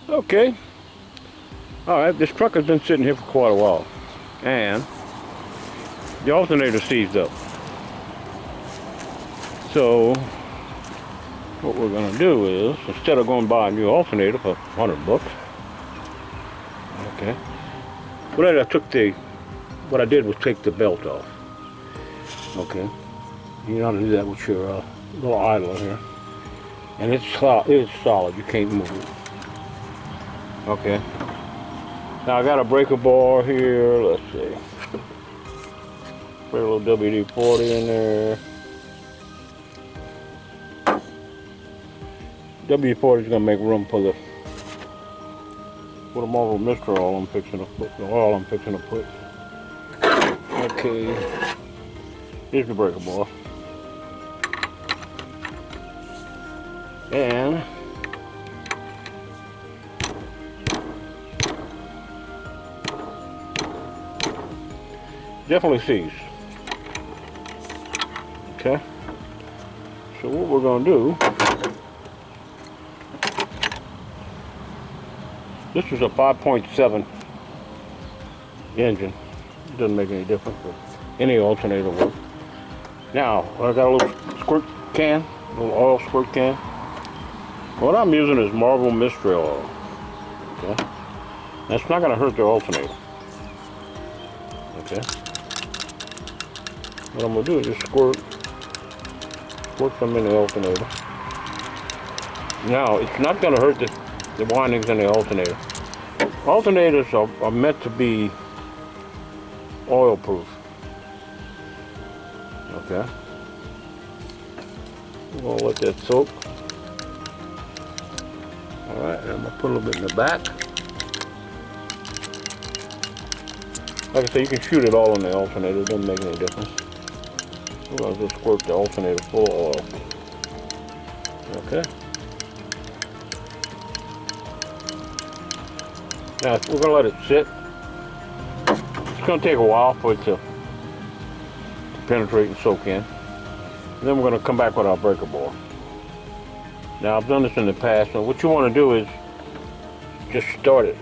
Okay. Alright, this truck has been sitting here for quite a while. And the alternator seized up. So what we're gonna do is, instead of going buy a new alternator for $100, okay. What I did was take the belt off. Okay. You know how to do that with your little idler here. And it's solid, you can't move it. Okay. Now I got a breaker bar here, let's see. Put a little WD-40 in there. WD-40 is gonna make room for the Marvel Mr. oil I'm fixing to put. Okay. Here's the breaker bar. And definitely seized. Okay. So what we're gonna do, this is a 5.7 engine. It doesn't make any difference, but any alternator will. Now, I got a little squirt can, a little oil squirt can. What I'm using is Marvel Mystery oil. Okay. That's not gonna hurt the alternator. Okay. What I'm gonna do is just squirt some in the alternator. Now, it's not gonna hurt the windings in the alternator. Alternators are meant to be oil proof. Okay. We'll let that soak. Alright, I'm gonna put a little bit in the back. Like I say, you can shoot it all in the alternator, it doesn't make any difference. We're gonna just squirt the alternator full of oil. Okay. Now we're gonna let it sit. It's gonna take a while for it to penetrate and soak in. And then we're gonna come back with our breaker bar. Now I've done this in the past, and what you want to do is just start it.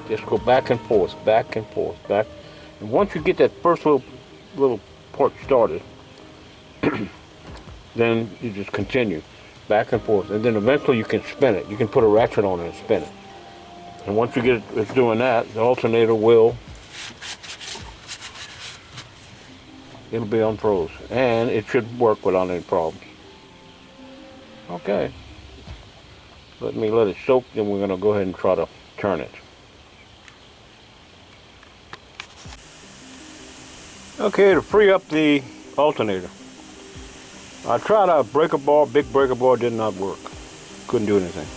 Just go back and forth, back and forth, back. And once you get that first little part started, then you just continue back and forth, and then eventually you can spin it. You can put a ratchet on it and spin it. And once you get it doing that, the alternator it'll be unfroze, and it should work without any problems. Okay. Let it soak, then we're gonna go ahead and try to turn it. Okay, to free up the alternator, I tried a breaker bar, big breaker bar, did not work. Couldn't do anything.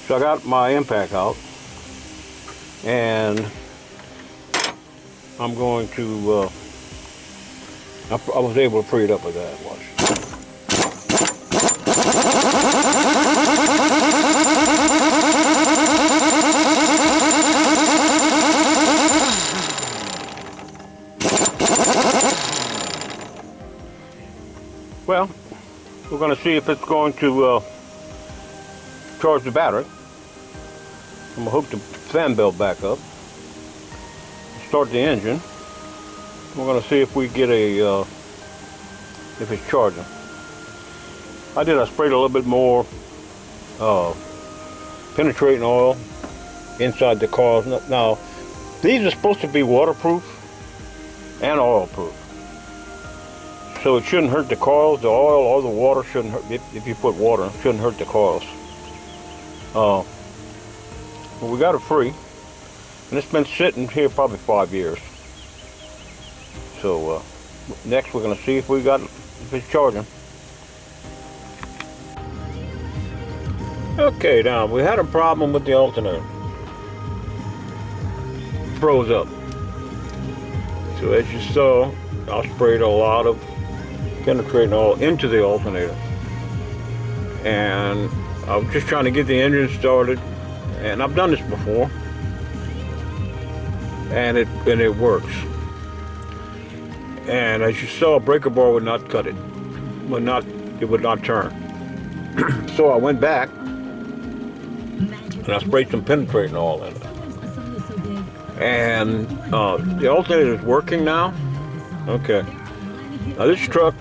So I got my impact out, and I'm going to, I was able to free it up with that, watch. Well, we're going to see if it's going to charge the battery. I'm going to hook the fan belt back up, start the engine. We're going to see if we get if it's charging. I sprayed a little bit more penetrating oil inside the cars. Now, these are supposed to be waterproof and oil proof. So it shouldn't hurt the coils. The oil or the water shouldn't hurt. If you put water, it shouldn't hurt the coils. Well, we got it free, and it's been sitting here probably 5 years. So next we're going to see if it's charging. Okay, now we had a problem with the alternator. Froze up. So as you saw, I sprayed a lot of penetrating oil into the alternator, and I was just trying to get the engine started, and I've done this before, and it works. And as you saw, a breaker bar would not cut it, it would not turn. So I went back and I sprayed some penetrating oil in it. And the alternator is working now. Okay. Now this truck,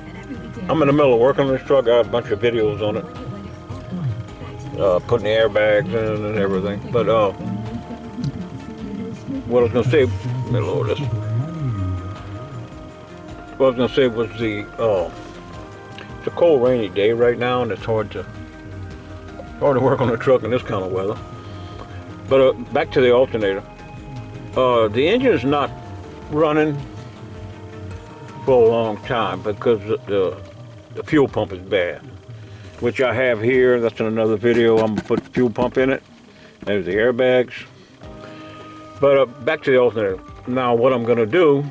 I'm in the middle of working on this truck. I have a bunch of videos on it. Putting the airbags in and everything. But what I was going to say, let me lower this. What I was going to say was it's a cold, rainy day right now, and it's hard to work on a truck in this kind of weather. But back to the alternator. The engine is not running for a long time because the fuel pump is bad, which I have here. That's in another video. I'm gonna put the fuel pump in it. There's the airbags. But back to the alternator. Now what I'm gonna do,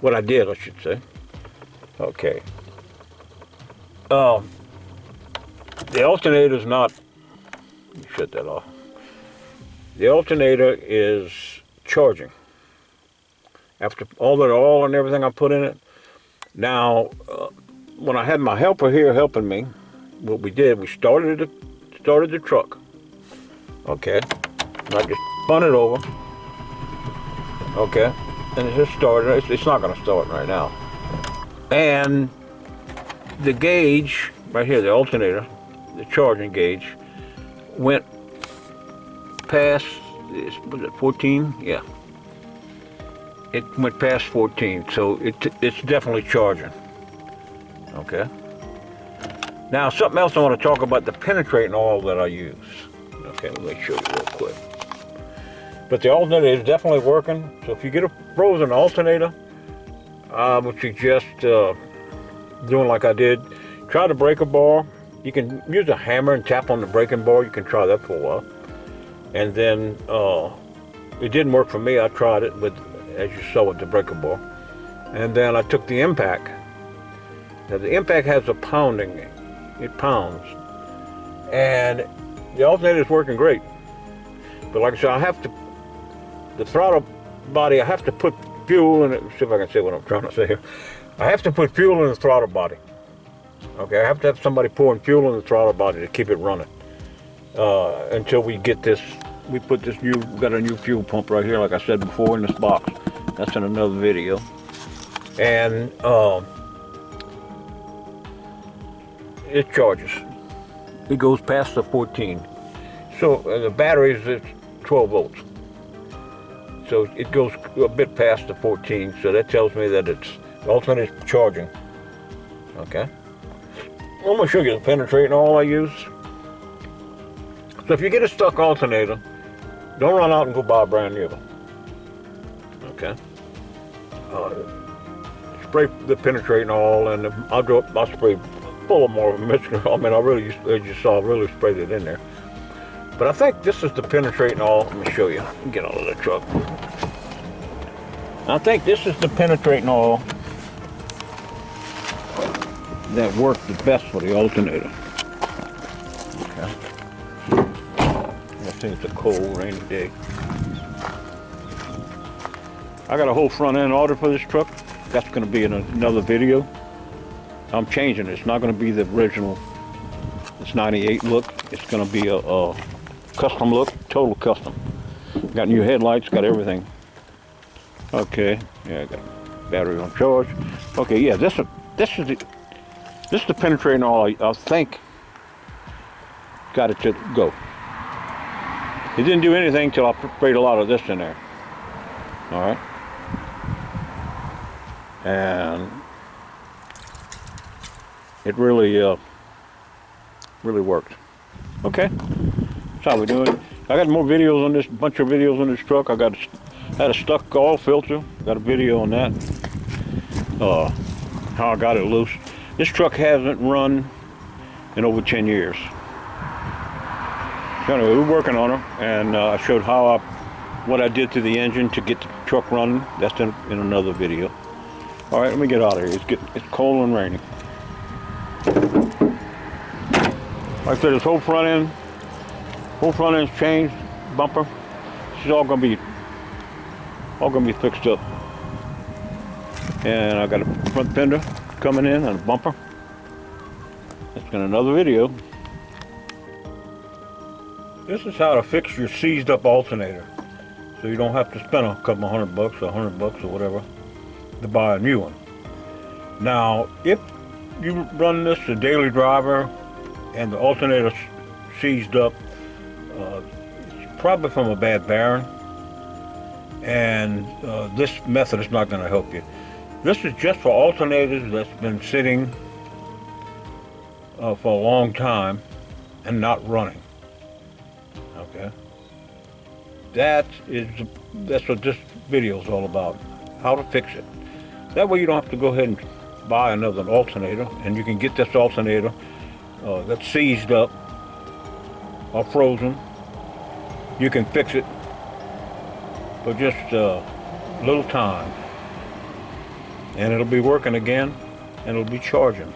what I did, I should say. Okay. The alternator is not, shut that off. The alternator is charging. After all that oil and everything I put in it. Now, when I had my helper here helping me, what we did, we started the truck. Okay. And I just spun it over. Okay. And it just started. It's not going to start right now. And the gauge, right here, the alternator, the charging gauge, went past, was it 14? Yeah. It went past 14, so it's definitely charging. Okay. Now, something else I want to talk about, the penetrating oil that I use. Okay, let me show you real quick. But the alternator is definitely working. So if you get a frozen alternator, I would suggest doing like I did. Try the breaker bar. You can use a hammer and tap on the breaking bar. You can try that for a while. And then it didn't work for me. I tried it with, as you saw, with the breaker bar. And then I took the impact. Now the impact has a pounding. It pounds. And the alternator is working great. But like I said, I have to, the throttle body, I have to put fuel in it. See if I can say what I'm trying to say here. I have to put fuel in the throttle body. Okay, I have to have somebody pouring fuel in the throttle body to keep it running. Until we get this, we got a new fuel pump right here, like I said before, in this box. That's in another video. And it charges. It goes past the 14. So the battery is 12 volts. So it goes a bit past the 14. So that tells me that it's alternator charging. Okay. I'm gonna show you the penetrating oil I use. So if you get a stuck alternator, don't run out and go buy a brand new one. Okay. Spray the penetrating oil, and I'll spray full of more mixture. I mean, as you saw, I really sprayed it in there. But I think this is the penetrating oil. Let me show you. Get out of the truck. I think this is the penetrating oil that worked the best for the alternator. Okay. I think it's a cold, rainy day. I got a whole front end order for this truck. That's going to be in another video. I'm changing it. It's not going to be the original. It's 98 look. It's going to be a custom look, total custom. Got new headlights, got everything. Okay, yeah, I got battery on charge. Okay, yeah, this is the penetrating oil I think got it to go. It didn't do anything till I sprayed a lot of this in there. All right, and it really worked. Okay, that's how we do it. I got more videos on this, bunch of videos on this truck. I had a stuck oil filter. Got a video on that. How I got it loose. This truck hasn't run in over 10 years. So anyway, we're working on her, and I showed what I did to the engine to get the truck running. That's in another video. All right, let me get out of here. It's cold and rainy. Like I said, this whole front end's changed, bumper. This is all gonna be fixed up. And I got a front fender coming in and a bumper. That's in another video. This is how to fix your seized up alternator, so you don't have to spend a couple $100 or $100 or whatever to buy a new one. Now, if you run this a daily driver and the alternator seized up, it's probably from a bad bearing, and this method is not going to help you. This is just for alternators that's been sitting for a long time and not running. Okay, that's what this video is all about, how to fix it. That way you don't have to go ahead and buy another alternator, and you can get this alternator that's seized up or frozen. You can fix it for just a little time, and it'll be working again, and it'll be charging.